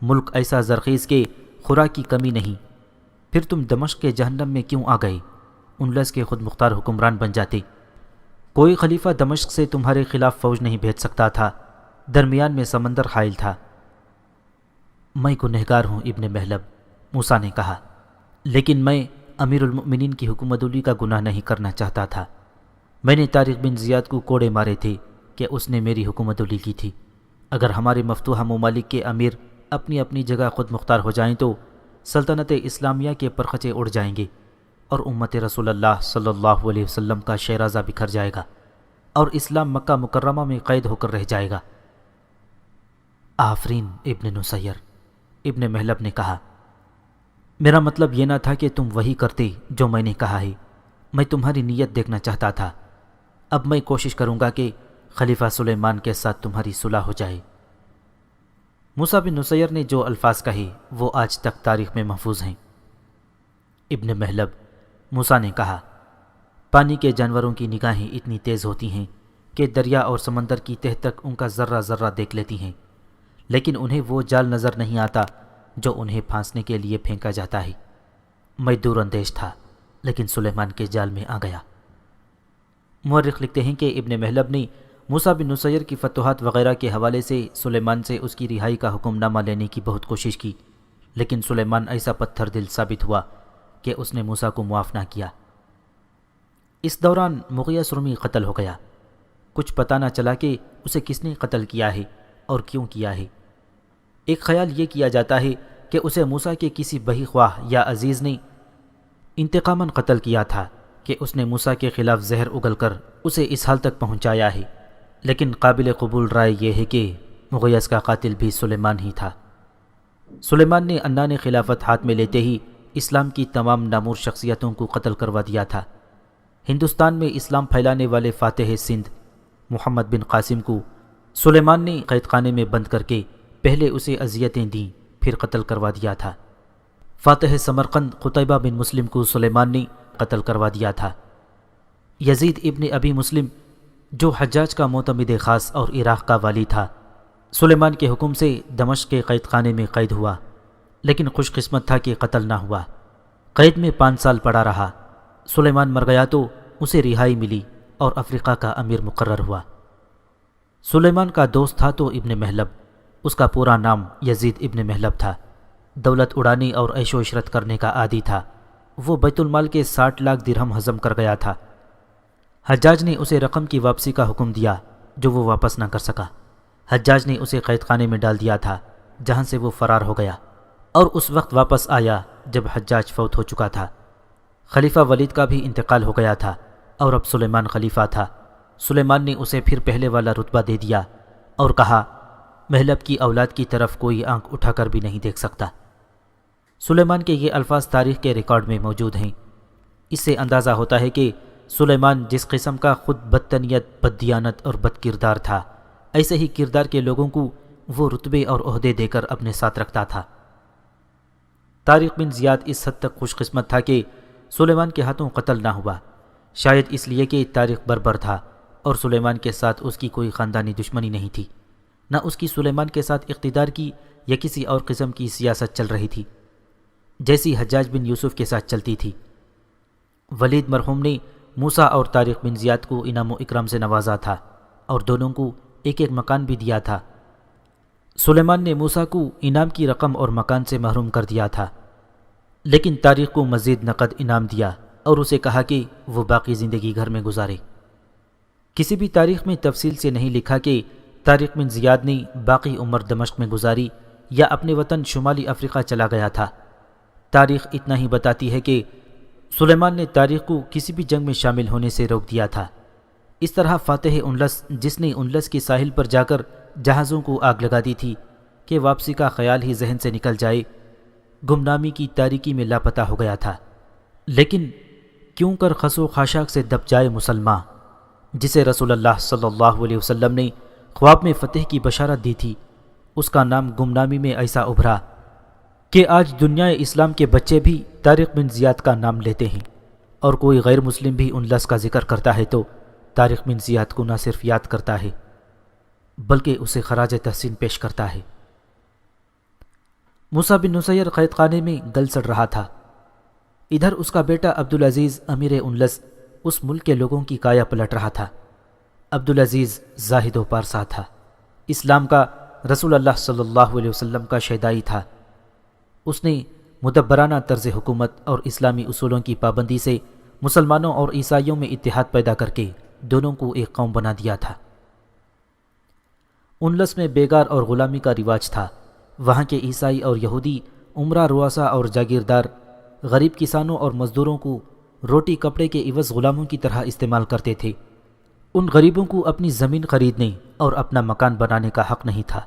ملک ایسا زرخیز کہ خوراک کی کمی نہیں۔ پھر تم دمشق کے جہنم میں کیوں آ گئے؟ انلس کے خود مختار حکمران بن جاتے۔ کوئی خلیفہ دمشق سے تمہارے خلاف فوج نہیں بھیج سکتا تھا۔ درمیان میں سمندر حائل تھا۔ میں گنہگار ہوں ابن محلب، موسیٰ نے کہا، لیکن میں امیر المؤمنین کی حکومت کا گناہ نہیں کرنا چاہتا تھا۔ میں نے طارق بن زیاد کو کوڑے مارے تھے کہ اس نے میری حکومت کی تھی۔ اگر ہمارے مفتوحہ ممالک کے امیر اپنی اپنی جگہ خود مختار ہو جائیں تو سلطنت اسلامیہ کے پرخچے اڑ جائیں گے اور امت رسول اللہ صلی اللہ علیہ وسلم کا شیرازہ بکھر جائے گا اور اسلام مکہ مکرمہ میں قید ہو کر رہ جائے گا۔ آفرین ابن نصیر، ابن محلب نے کہا۔ میرا مطلب یہ نہ تھا کہ تم وہی کرتے جو میں نے کہا ہے۔ میں تمہاری نیت دیکھنا چاہتا تھا۔ اب میں کوشش کروں گا کہ خلیفہ سلیمان کے ساتھ تمہاری صلح ہو جائے۔ موسیٰ بن نصیر نے جو الفاظ کہے وہ آج تک تاریخ میں محفوظ ہیں۔ ابن محلب، موسیٰ نے کہا، پانی کے جانوروں کی نگاہیں اتنی تیز ہوتی ہیں کہ دریا اور سمندر کی تہ تک ان کا ذرہ ذرہ دیکھ لیتی ہیں، لیکن انہیں وہ جال نظر نہیں آتا جو انہیں پھانسنے کے لیے پھینکا جاتا ہے۔ میں دور اندیش تھا لیکن سلیمان کے جال میں آ گیا۔ مورخ لکھتے ہیں کہ ابن محلب نے موسیٰ بن نصیر کی فتوحات وغیرہ کے حوالے سے سلیمان سے اس کی رہائی کا حکم نامہ لینے کی بہت کوشش کی، لیکن سلیمان ایسا پتھر دل ثابت ہوا کہ اس نے موسیٰ کو معاف نہ کیا۔ اس دوران مغیث رومی قتل ہو گیا۔ کچھ پتہ نہ چلا کہ اسے کس نے قتل کیا ہے اور کیوں کیا ہے۔ ایک خیال یہ کیا جاتا ہے کہ اسے موسیٰ کے کسی بہی خواہ یا عزیز نے انتقاماً قتل کیا تھا کہ اس نے موسیٰ کے خلاف زہر اگل کر اسے اس حال تک پہنچایا ہے، لیکن قابل قبول رائے یہ ہے کہ مغیث کا قاتل بھی سلیمان ہی تھا۔ سلیمان نے عنان خلافت ہاتھ میں لیتے ہی اسلام کی تمام نامور شخصیتوں کو قتل کروا دیا تھا۔ ہندوستان میں اسلام پھیلانے والے فاتح سندھ محمد بن قاسم کو سلیمان نے قید خانے میں بند کر کے پہلے اسے اذیتیں دیں پھر قتل کروا دیا تھا۔ فاتح سمرقند قتیبہ بن مسلم کو سلیمان نے قتل کروا دیا تھا۔ یزید ابن ابی مسلم جو حجاج کا معتمد خاص اور عراق کا والی تھا، سلیمان کے حکم سے دمشق کے قید خانے میں قید ہوا، لیکن خوش قسمت تھا کہ قتل نہ ہوا۔ قید میں 5 سال پڑا رہا۔ سلیمان مر گیا تو اسے رہائی ملی اور افریقہ کا امیر مقرر ہوا۔ سلیمان کا دوست تھا تو ابن محلب، اس کا پورا نام یزید ابن محلب تھا۔ دولت اڑانی اور عیش و عشرت کرنے کا عادی تھا۔ وہ بیت المال کے 60 لاکھ درہم ہضم کر گیا تھا۔ حجاج نے اسے رقم کی واپسی کا حکم دیا جو وہ واپس نہ کر سکا۔ حجاج نے اسے قید خانے میں ڈال دیا تھا جہاں سے وہ فرار ہو گیا، اور اس وقت واپس آیا جب حجاج فوت ہو چکا تھا۔ خلیفہ ولید کا بھی انتقال ہو گیا تھا اور اب سلیمان خلیفہ تھا۔ سلیمان نے اسے پھر پہلے والا رتبہ دے دیا اور کہا محلب کی اولاد کی طرف کوئی آنکھ اٹھا کر بھی نہیں دیکھ سکتا۔ سلیمان کے یہ الفاظ تاریخ کے ریکارڈ میں موجود ہیں۔ اس سے اندازہ ہوتا ہے کہ سلیمان جس قسم کا خود بدتنیت، بددیانت اور بد کردار تھا، ایسے ہی کردار کے لوگوں کو وہ رتبے اور عہدے دے کر اپنے ساتھ رکھتا تھا۔ طارق بن زیاد اس حد تک خوش قسمت تھا کہ سلیمان کے ہاتھوں قتل نہ ہوا، شاید اس لیے کہ طارق بربر تھا اور سلیمان کے ساتھ اس کی کوئی خاندانی دشمنی نہیں تھی، نہ اس کی سلیمان کے ساتھ اقتدار کی یا کسی اور قسم کی سیاست چل رہی تھی جیسی حجاج بن یوسف کے ساتھ چلتی تھی۔ ولید مرحوم نے موسیٰ اور طارق بن زیاد کو انعام و اکرام سے نوازا تھا اور دونوں کو ایک ایک مکان بھی دیا تھا۔ سلیمان نے موسیٰ کو انعام کی رقم اور مکان سے محروم کر دیا تھا، لیکن طارق کو مزید نقد انعام دیا اور اسے کہا کہ وہ باقی زندگی گھر میں گزارے۔ کسی بھی تاریخ میں تفصیل سے نہیں لکھا کہ طارق بن زیاد نے باقی عمر دمشق میں گزاری یا اپنے وطن شمالی افریقہ چلا گیا تھا۔ تاریخ اتنا ہی بتاتی ہے کہ سلیمان نے طارق کو کسی بھی جنگ میں شامل ہونے سے روک دیا تھا۔ اس طرح فاتح انلس، جس نے انلس کے ساحل پر جا کر جہازوں کو آگ لگا دی تھی کہ واپسی کا خیال ہی ذہن سے نکل جائے، گمنامی کی تاریکی میں لاپتہ ہو گیا تھا۔ لیکن کیوں کر خس و خاشاک سے دب جائے مسلمان، جسے رسول اللہ صلی اللہ علیہ وسلم نے خواب میں فتح کی بشارت دی تھی، اس کا نام گمنامی میں ایسا ابھرا کہ آج دنیا اسلام کے بچے بھی طارق بن زیاد کا نام لیتے ہیں، اور کوئی غیر مسلم بھی انلس کا ذکر کرتا ہے تو طارق بن زیاد کو نہ صرف یاد کرتا ہے بلکہ اسے خراج تحسین پیش کرتا ہے۔ موسیٰ بن نصیر قید خانے میں گل سڑ رہا تھا، ادھر اس کا بیٹا عبدالعزیز امیر انلس اس ملک کے لوگوں کی کایا پلٹ رہا تھا۔ عبدالعزیز زاہد و پارسا تھا، اسلام کا، رسول اللہ صلی اللہ علیہ وسلم کا شیدائی تھا۔ اس نے مدبرانہ طرز حکومت اور اسلامی اصولوں کی پابندی سے مسلمانوں اور عیسائیوں میں اتحاد پیدا کر کے دونوں کو ایک قوم بنا دیا تھا۔ انلس میں بیگار اور غلامی کا رواج تھا۔ وہاں کے عیسائی اور یہودی عمرہ، رؤسا اور جاگیردار غریب کسانوں اور مزدوروں کو روٹی کپڑے کے عوض غلاموں کی طرح استعمال کرتے تھے۔ ان غریبوں کو اپنی زمین خریدنے اور اپنا مکان بنانے کا حق نہیں تھا۔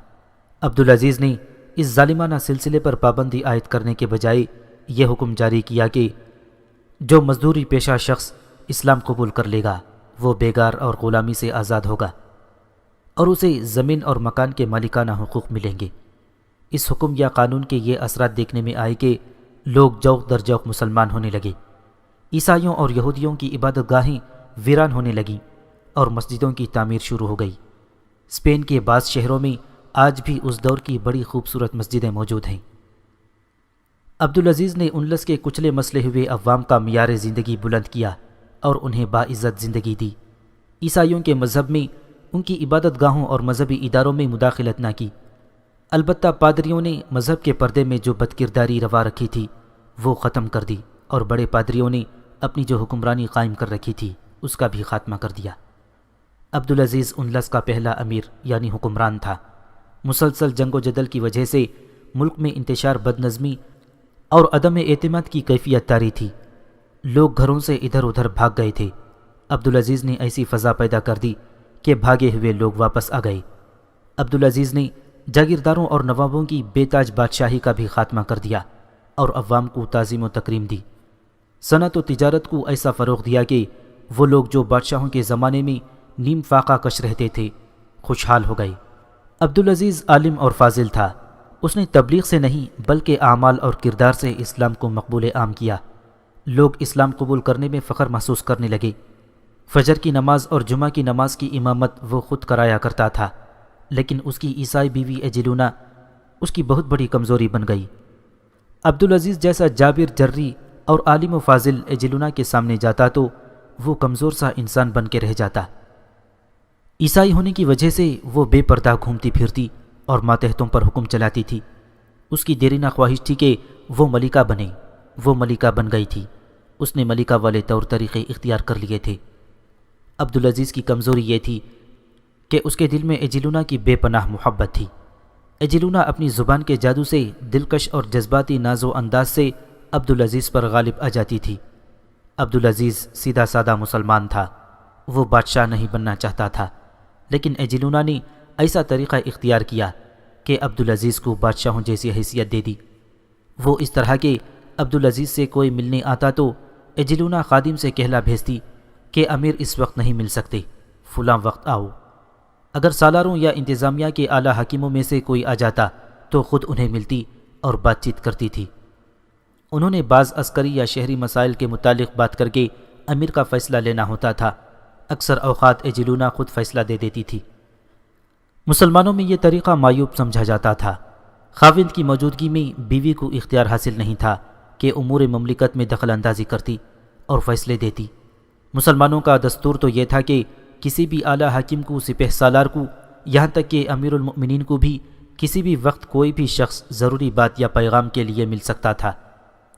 عبدالعزیز نے اس ظالمانہ سلسلے پر پابندی عائد کرنے کے بجائے یہ حکم جاری کیا کہ جو مزدوری پیشہ شخص اسلام قبول کر لے گا وہ بیگار اور غلامی سے آزاد ہوگا اور اسے زمین اور مکان کے مالکانہ حقوق ملیں گے۔ اس حکم یا قانون کے یہ اثرات دیکھنے میں آئے کہ لوگ جوق در جوق مسلمان ہونے لگے۔ عیسائیوں اور یہودیوں کی عبادت گاہیں ویران ہونے لگیں اور مسجدوں کی تعمیر شروع ہو گئی۔ اسپین کے بعض شہروں میں آج بھی اس دور کی بڑی خوبصورت مسجدیں موجود ہیں۔ عبدالعزیز نے انلس کے کچلے مسلے ہوئے عوام کا معیار زندگی بلند کیا اور انہیں باعزت زندگی دی۔ عیسائیوں کے مذہب میں ان کی عبادت گاہوں اور مذہبی اداروں میں مداخلت نہ کی۔ البتہ پادریوں نے مذہب کے پردے میں جو بدکرداری روا رکھی تھی وہ ختم کر دی، اور بڑے پادریوں نے اپنی جو حکمرانی قائم کر رکھی تھی اس کا بھی خاتمہ کر دیا۔ عبدالعزیز انلس کا پہلا امیر یعنی حکمران تھا۔ مسلسل جنگ و جدل کی وجہ سے ملک میں انتشار بد نظمی اور عدم اعتماد کی کیفیت طاری تھی۔ لوگ گھروں سے ادھر ادھر بھاگ گئے تھے۔ عبدالعزیز نے ایسی فضا پیدا کر دی کہ بھاگے ہوئے لوگ واپس آ گئے۔ عبدالعزیز نے جاگیرداروں اور نوابوں کی بے تاج بادشاہی کا بھی خاتمہ کر دیا اور عوام کو تعظیم و تکریم دی۔ صنعت و تجارت کو ایسا فروغ دیا کہ وہ لوگ جو بادشاہوں کے زمانے میں نیم فاقہ کش رہتے تھے خوشحال ہو گئے۔ عبدالعزیز عالم اور فاضل تھا۔ اس نے تبلیغ سے نہیں بلکہ اعمال اور کردار سے اسلام کو مقبول عام کیا۔ لوگ اسلام قبول کرنے میں فخر محسوس کرنے لگے۔ فجر کی نماز اور جمعہ کی نماز کی امامت وہ خود کرایا کرتا تھا، لیکن اس کی عیسائی بیوی ایجلونا اس کی بہت بڑی کمزوری بن گئی۔ عبدالعزیز جیسا جابر جری اور عالم و فاضل ایجلونا کے سامنے جاتا تو وہ کمزور سا انسان بن کے رہ جاتا۔ عیسائی ہونے کی وجہ سے وہ بے پردہ گھومتی پھرتی اور ماتحتوں پر حکم چلاتی تھی۔ اس کی دیرینہ خواہش تھی کہ وہ ملکہ بنے۔ وہ ملکہ بن گئی تھی۔ اس نے ملکہ والے طور طریقے اختیار کر لیے تھے۔ عبدالعزیز کی کمزوری یہ تھی کہ اس کے دل میں ایجلونا کی بے پناہ محبت تھی۔ ایجلونا اپنی زبان کے جادو سے دلکش اور جذباتی ناز و انداز سے عبدالعزیز پر غالب آ جاتی تھی۔ عبدالعزیز سیدھا سادہ مسلمان تھا۔ وہ بادشاہ نہیں بننا چاہتا تھا، لیکن ایجلونا نے ایسا طریقہ اختیار کیا کہ عبدالعزیز کو بادشاہوں جیسی حیثیت دے دی۔ وہ اس طرح کہ عبدالعزیز سے کوئی ملنے آتا تو ایجلونا خادم سے کہلا بھیجتی کہ امیر اس وقت نہیں مل سکتے، فلاں وقت آؤ۔ اگر سالاروں یا انتظامیہ کے اعلیٰ حاکموں میں سے کوئی آ جاتا تو خود انہیں ملتی اور بات چیت کرتی تھی۔ انہوں نے بعض عسکری یا شہری مسائل کے متعلق بات کر کے امیر کا فیصلہ لینا ہوتا تھا۔ اکثر اوقات ایجلونا خود فیصلہ دے دیتی تھی۔ مسلمانوں میں یہ طریقہ معیوب سمجھا جاتا تھا۔ خاوند کی موجودگی میں بیوی کو اختیار حاصل نہیں تھا کہ امور مملکت میں دخل اندازی کرتی اور فیصلے دیتی۔ مسلمانوں کا دستور تو یہ تھا کہ کسی بھی اعلیٰ حاکم کو، سپہ سالار کو، یہاں تک کہ امیر المؤمنین کو بھی کسی بھی وقت کوئی بھی شخص ضروری بات یا پیغام کے لیے مل سکتا تھا۔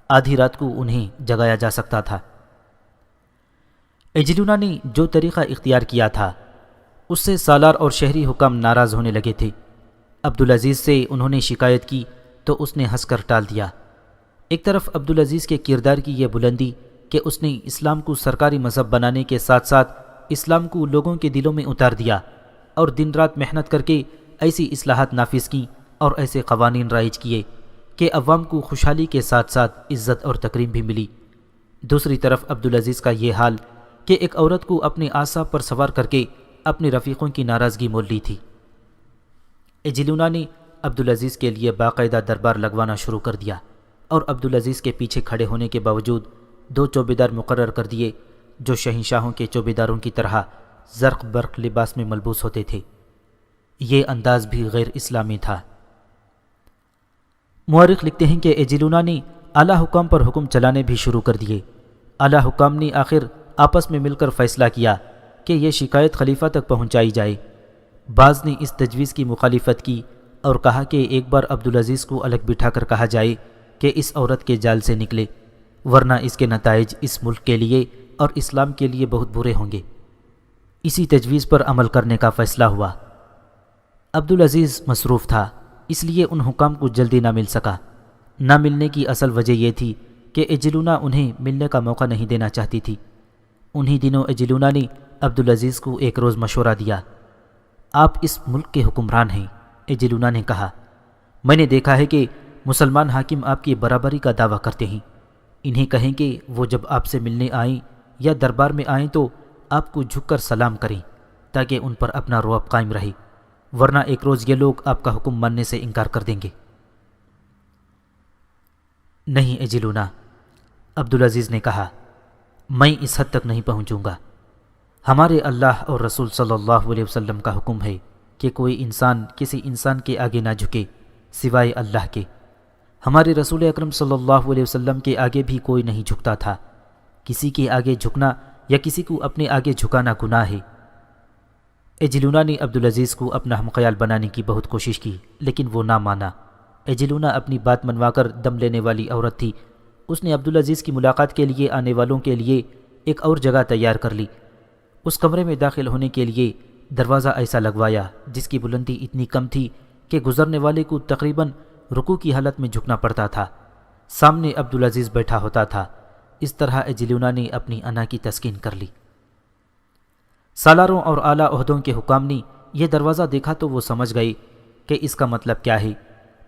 آدھی رات کو انہیں جگایا جا سکتا تھا۔ ایجلونا نے جو طریقہ اختیار کیا تھا اس سے سالار اور شہری حکام ناراض ہونے لگے تھے۔ عبدالعزیز سے انہوں نے شکایت کی تو اس نے ہنس کر ٹال دیا۔ ایک طرف عبدالعزیز کے کردار کی یہ بلندی کہ اس نے اسلام کو سرکاری مذہب بنانے کے ساتھ ساتھ اسلام کو لوگوں کے دلوں میں اتار دیا اور دن رات محنت کر کے ایسی اصلاحات نافذ کیں اور ایسے قوانین رائج کیے کہ عوام کو خوشحالی کے ساتھ ساتھ عزت اور تکریم بھی ملی۔ دوسری طرف عبدالعزیز کا یہ حال کہ ایک عورت کو اپنے اعصاب پر سوار کر کے اپنے رفیقوں کی ناراضگی مول لی تھی۔ ایجلونا نے عبدالعزیز کے لیے باقاعدہ دربار لگوانا شروع کر دیا اور عبدالعزیز کے پیچھے کھڑے ہونے کے باوجود 2 چوبیدار مقرر کر دیے جو شہنشاہوں کے چوبیداروں کی طرح زرق برق لباس میں ملبوس ہوتے تھے۔ یہ انداز بھی غیر اسلامی تھا۔ مورخ لکھتے ہیں کہ ایجلونا نے اعلیٰ حکام پر حکم چلانے بھی شروع کر دیے۔ اعلیٰ حکام نے آخر آپس میں مل کر فیصلہ کیا کہ یہ شکایت خلیفہ تک پہنچائی جائے۔ بعض نے اس تجویز کی مخالفت کی اور کہا کہ ایک بار عبدالعزیز کو الگ بٹھا کر کہا جائے کہ اس عورت کے جال سے نکلے، ورنہ اس کے نتائج اس ملک کے لیے اور اسلام کے لیے بہت برے ہوں گے۔ اسی تجویز پر عمل کرنے کا فیصلہ ہوا۔ عبدالعزیز مصروف تھا، اس لیے ان حکام کو جلدی نہ مل سکا۔ نہ ملنے کی اصل وجہ یہ تھی کہ ایجلونا انہیں ملنے کا موقع نہیں دینا چاہتی تھی۔ انہی دنوں ایجلونا نے عبدالعزیز کو ایک روز مشورہ دیا۔ آپ اس ملک کے حکمران ہیں، ایجلونا نے کہا۔ میں نے دیکھا ہے کہ مسلمان حاکم آپ کی برابری کا دعویٰ کرتے ہیں۔ انہیں کہیں کہ وہ جب آپ سے ملنے آئیں یا دربار میں آئیں تو آپ کو جھک کر سلام کریں تاکہ ان پر اپنا رعب قائم رہے، ورنہ ایک روز یہ لوگ آپ کا حکم ماننے سے انکار کر دیں گے۔ نہیں ایجلونا، عبدالعزیز نے کہا، میں اس حد تک نہیں پہنچوں گا۔ ہمارے اللہ اور رسول صلی اللہ علیہ وسلم کا حکم ہے کہ کوئی انسان کسی انسان کے آگے نہ جھکے سوائے اللہ کے۔ ہمارے رسول اکرم صلی اللہ علیہ وسلم کے آگے بھی کوئی نہیں جھکتا تھا۔ کسی کے آگے جھکنا یا کسی کو اپنے آگے جھکانا گناہ ہے۔ ایجلونا نے عبدالعزیز کو اپنا ہم خیال بنانے کی بہت کوشش کی، لیکن وہ نہ مانا۔ ایجلونا اپنی بات منوا کر دم لینے والی عورت تھی۔ اس نے عبدالعزیز کی ملاقات کے لیے آنے والوں کے لیے ایک اور جگہ تیار کر لی۔ اس کمرے میں داخل ہونے کے لیے دروازہ ایسا لگوایا جس کی بلندی اتنی کم تھی کہ گزرنے والے کو تقریباً رکوع کی حالت میں جھکنا پڑتا تھا۔ سامنے عبدالعزیز بیٹھا ہوتا تھا۔ اس طرح ایجلونا نے اپنی انا کی تسکین کر لی۔ سالاروں اور اعلیٰ عہدوں کے حکام نے یہ دروازہ دیکھا تو وہ سمجھ گئے کہ اس کا مطلب کیا ہے۔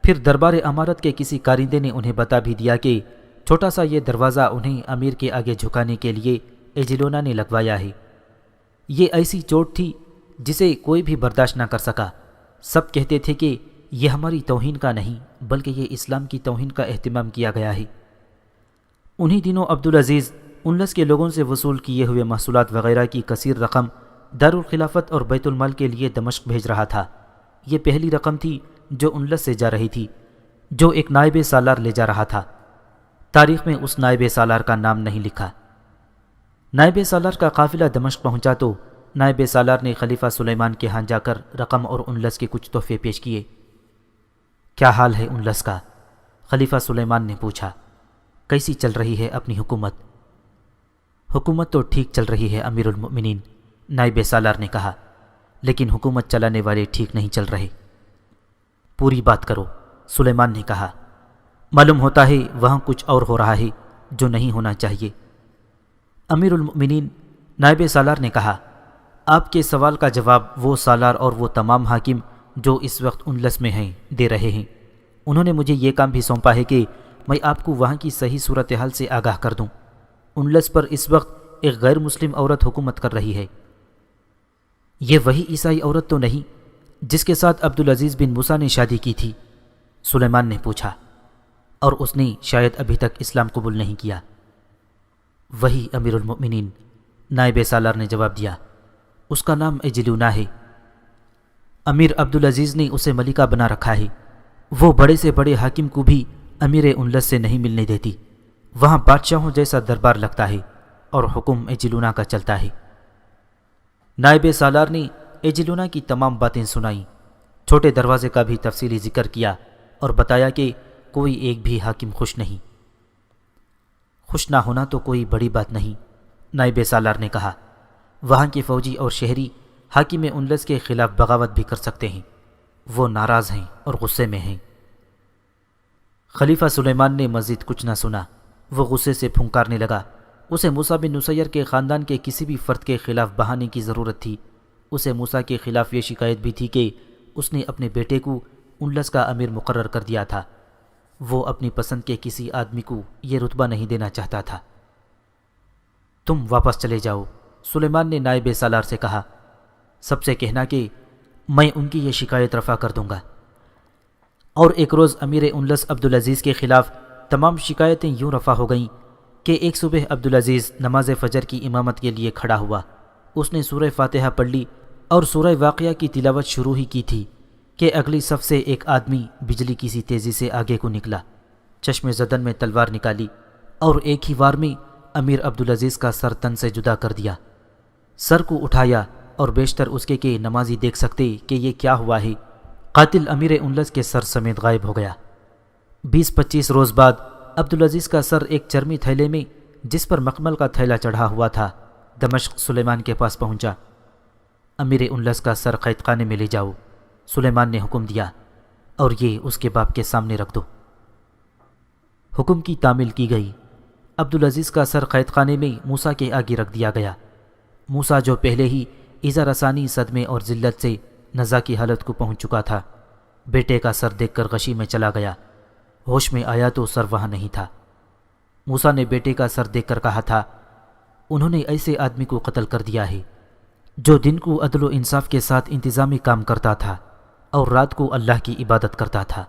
پھر دربار امارت کے کسی کارندے نے انہیں بتا بھی دیا کہ چھوٹا سا یہ دروازہ انہیں امیر کے آگے جھکانے کے لیے ایجلونا نے لگوایا ہے۔ یہ ایسی چوٹ تھی جسے کوئی بھی برداشت نہ کر سکا۔ سب کہتے تھے کہ یہ ہماری توہین کا نہیں بلکہ یہ اسلام کی توہین کا اہتمام کیا گیا ہے۔ انہی دنوں عبدالعزیز انلس کے لوگوں سے وصول کیے ہوئے محصولات وغیرہ کی کثیر رقم دارالخلافت اور بیت المال کے لیے دمشق بھیج رہا تھا۔ یہ پہلی رقم تھی جو انلس سے جا رہی تھی، جو ایک نائب سالار لے جا رہا تھا۔ تاریخ میں اس نائب سالار کا نام نہیں لکھا۔ نائب سالار کا قافلہ دمشق پہنچا تو نائب سالار نے خلیفہ سلیمان کے ہاں جا کر رقم اور انلس کے کچھ تحفے پیش کیے۔ کیا حال ہے انلس کا؟ خلیفہ سلیمان نے پوچھا۔ کیسی چل رہی ہے اپنی حکومت؟ حکومت تو ٹھیک چل رہی ہے امیر المؤمنین، نائب سالار نے کہا، لیکن حکومت چلانے والے ٹھیک نہیں چل رہے۔ پوری بات کرو، سلیمان نے کہا۔ معلوم ہوتا ہے وہاں کچھ اور ہو رہا ہے جو نہیں ہونا چاہیے۔ امیر المؤمنین، نائب سالار نے کہا، آپ کے سوال کا جواب وہ سالار اور وہ تمام حاکم جو اس وقت انلس میں ہیں دے رہے ہیں۔ انہوں نے مجھے یہ کام بھی سونپا ہے کہ میں آپ کو وہاں کی صحیح صورتحال سے آگاہ کر دوں۔ انلس پر اس وقت ایک غیر مسلم عورت حکومت کر رہی ہے۔ یہ وہی عیسائی عورت تو نہیں جس کے ساتھ عبدالعزیز بن موسیٰ نے شادی کی تھی؟ سلیمان نے پوچھا۔ اور اس نے شاید ابھی تک اسلام قبول نہیں کیا۔ وہی امیر المؤمنین، نائب سالار نے جواب دیا۔ اس کا نام ایجلونا ہے۔ امیر عبدالعزیز نے اسے ملکہ بنا رکھا ہے۔ وہ بڑے سے بڑے حاکم کو بھی امیر انلس سے نہیں ملنے دیتی۔ وہاں بادشاہوں جیسا دربار لگتا ہے اور حکم ایجلونا کا چلتا ہے۔ نائب سالار نے ایجلونا کی تمام باتیں سنائیں، چھوٹے دروازے کا بھی تفصیلی ذکر کیا اور بتایا کہ کوئی ایک بھی حاکم خوش نہیں۔ خوش نہ ہونا تو کوئی بڑی بات نہیں، نائب سالار نے کہا۔ وہاں کے فوجی اور شہری حاکم انلس کے خلاف بغاوت بھی کر سکتے ہیں۔ وہ ناراض ہیں اور غصے میں ہیں۔ خلیفہ سلیمان نے مزید کچھ نہ سنا۔ وہ غصے سے پھنکارنے لگا۔ اسے موسیٰ بن نصیر کے خاندان کے کسی بھی فرد کے خلاف بہانے کی ضرورت تھی۔ اسے موسیٰ کے خلاف یہ شکایت بھی تھی کہ اس نے اپنے بیٹے کو انلس کا امیر مقرر کر دیا تھا۔ وہ اپنی پسند کے کسی آدمی کو یہ رتبہ نہیں دینا چاہتا تھا۔ تم واپس چلے جاؤ، سلیمان نے نائب سالار سے کہا۔ سب سے کہنا کہ میں ان کی یہ شکایت رفع کر دوں گا۔ اور ایک روز امیر انلس عبدالعزیز کے خلاف تمام شکایتیں یوں رفع ہو گئیں کہ ایک صبح عبدالعزیز نماز فجر کی امامت کے لیے کھڑا ہوا۔ اس نے سورہ فاتحہ پڑھ لی اور سورہ واقعہ کی تلاوت شروع ہی کی تھی کہ اگلی صف سے ایک آدمی بجلی کی سی تیزی سے آگے کو نکلا، چشم زدن میں تلوار نکالی اور ایک ہی وار میں امیر عبدالعزیز کا سر تن سے جدا کر دیا۔ سر کو اٹھایا اور بیشتر اس کے کہ نمازی دیکھ سکتے کہ یہ کیا ہوا ہے، قاتل امیر انلس کے سر سمیت غائب ہو گیا۔ 20-25 روز بعد عبدالعزیز کا سر ایک چرمی تھیلے میں جس پر مخمل کا تھیلا چڑھا ہوا تھا دمشق سلیمان کے پاس پہنچا۔ امیر انلس کا سر قید خانے میں لے جاؤ، سلیمان نے حکم دیا، اور یہ اس کے باپ کے سامنے رکھ دو۔ حکم کی تعمیل کی گئی۔ عبدالعزیز کا سر قید خانے میں موسیٰ کے آگے رکھ دیا گیا۔ موسیٰ جو پہلے ہی ایذا رسانی، صدمے اور ذلت سے نزا کی حالت کو پہنچ چکا تھا، بیٹے کا سر دیکھ کر غشی میں چلا گیا۔ ہوش میں آیا تو سر وہاں نہیں تھا۔ موسیٰ نے بیٹے کا سر دیکھ کر کہا تھا، انہوں نے ایسے آدمی کو قتل کر دیا ہے جو دن کو عدل و انصاف کے ساتھ انتظامی کام کرتا تھا اور رات کو اللہ کی عبادت کرتا تھا۔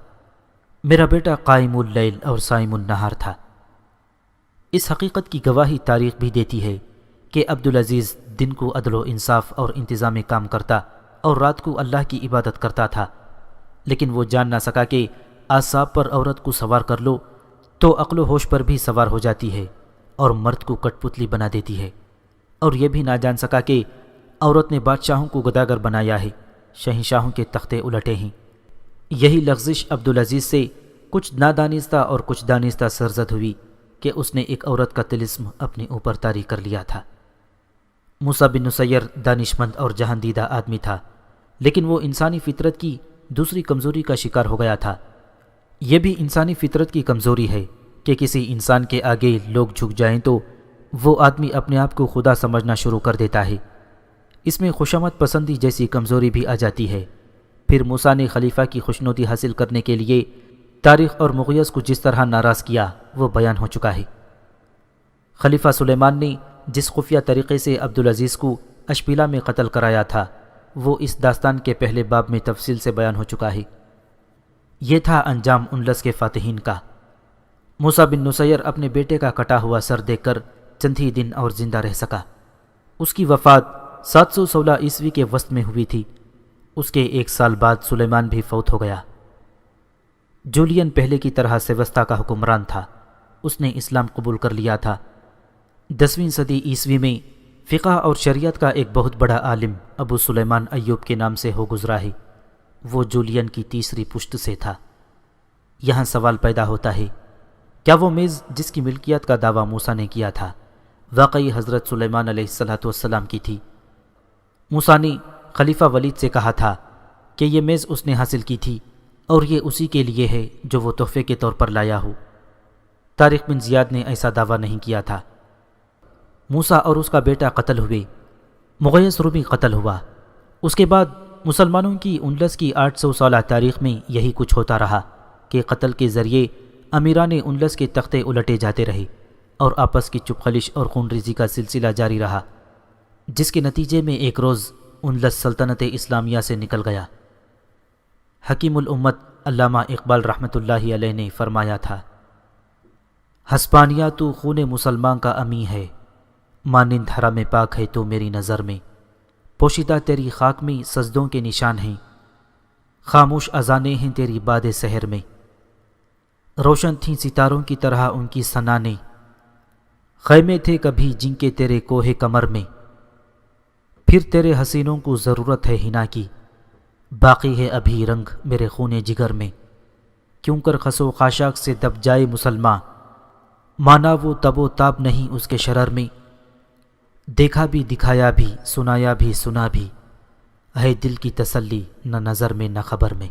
میرا بیٹا قائم اللیل اور صائم النہار تھا۔ اس حقیقت کی گواہی تاریخ بھی دیتی ہے کہ عبدالعزیز دن کو عدل و انصاف اور انتظامی کام کرتا اور رات کو اللہ کی عبادت کرتا تھا، لیکن وہ جان نہ سکا کہ اعصاب پر عورت کو سوار کر لو تو عقل و ہوش پر بھی سوار ہو جاتی ہے اور مرد کو کٹ پتلی بنا دیتی ہے، اور یہ بھی نہ جان سکا کہ عورت نے بادشاہوں کو گداگر بنایا ہے، شہنشاہوں کے تختے الٹے ہیں۔ یہی لغزش عبدالعزیز سے کچھ نادانستہ اور کچھ دانستہ سرزد ہوئی کہ اس نے ایک عورت کا طلسم اپنے اوپر طاری کر لیا تھا۔ موسیٰ بن نصیر دانشمند اور جہاندیدہ آدمی تھا، لیکن وہ انسانی فطرت کی دوسری کمزوری کا شکار ہو گیا تھا۔ یہ بھی انسانی فطرت کی کمزوری ہے کہ کسی انسان کے آگے لوگ جھک جائیں تو وہ آدمی اپنے آپ کو خدا سمجھنا شروع کر دیتا ہے۔ اس میں خوشامد پسندی جیسی کمزوری بھی آ جاتی ہے۔ پھر موسیٰ نے خلیفہ کی خوشنودی حاصل کرنے کے لیے تاریخ اور مغیث کو جس طرح ناراض کیا وہ بیان ہو چکا ہے۔ خلیفہ سلیمان نے جس خفیہ طریقے سے عبدالعزیز کو اشبیلا میں قتل کرایا تھا وہ اس داستان کے پہلے باب میں تفصیل سے بیان ہو چکا ہے۔ یہ تھا انجام انلس کے فاتحین کا۔ موسیٰ بن نصیر اپنے بیٹے کا کٹا ہوا سر دیکھ کر چند ہی دن اور زندہ رہ سکا۔ اس کی وفات 716 عیسوی کے وسط میں ہوئی تھی۔ اس کے 1 سال بعد سلیمان بھی فوت ہو گیا۔ جولین پہلے کی طرح سیوستا کا حکمران تھا۔ اس نے اسلام قبول کر لیا تھا۔ 10ویں صدی عیسوی میں فقہ اور شریعت کا ایک بہت بڑا عالم ابو سلیمان ایوب کے نام سے ہو گزرا ہے۔ وہ جولین کی تیسری پشت سے تھا۔ یہاں سوال پیدا ہوتا ہے، کیا وہ میز جس کی ملکیت کا دعویٰ موسیٰ نے کیا تھا واقعی حضرت سلیمان علیہ السلام کی تھی؟ موسیٰ نے خلیفہ ولید سے کہا تھا کہ یہ میز اس نے حاصل کی تھی اور یہ اسی کے لیے ہے جو وہ تحفے کے طور پر لایا ہو۔ طارق بن زیاد نے ایسا دعویٰ نہیں کیا تھا۔ موسیٰ اور اس کا بیٹا قتل ہوئے۔ مغیث رومی قتل ہوا۔ اس کے بعد مسلمانوں کی اندلس کی 800 سالہ تاریخ میں یہی کچھ ہوتا رہا کہ قتل کے ذریعے امیران اندلس کے تختے الٹے جاتے رہے اور آپس کی چپ خلش اور خون ریزی کا سلسلہ جاری رہا، جس کے نتیجے میں ایک روز اندلس سلطنت اسلامیہ سے نکل گیا۔ حکیم الامت علامہ اقبال رحمۃ اللہ علیہ نے فرمایا تھا، ہسپانیہ تو خون مسلمان کا امی ہے، مانند حرم پاک ہے تو میری نظر میں، پوشیدہ تیری خاک میں سجدوں کے نشان ہیں، خاموش اذانیں ہیں تیری باد سحر میں، روشن تھیں ستاروں کی طرح ان کی سنانیں، خیمے تھے کبھی جن کے تیرے کوہ کمر میں، پھر تیرے حسینوں کو ضرورت ہے حنا کی، باقی ہے ابھی رنگ میرے خون جگر میں، کیوں کر خسو خاشاک سے دب جائے مسلماں، مانا وہ تب و تاب نہیں اس کے شرر میں، دیکھا بھی دکھایا بھی سنایا بھی سنا بھی، ہے دل کی تسلی نہ نظر میں نہ خبر میں۔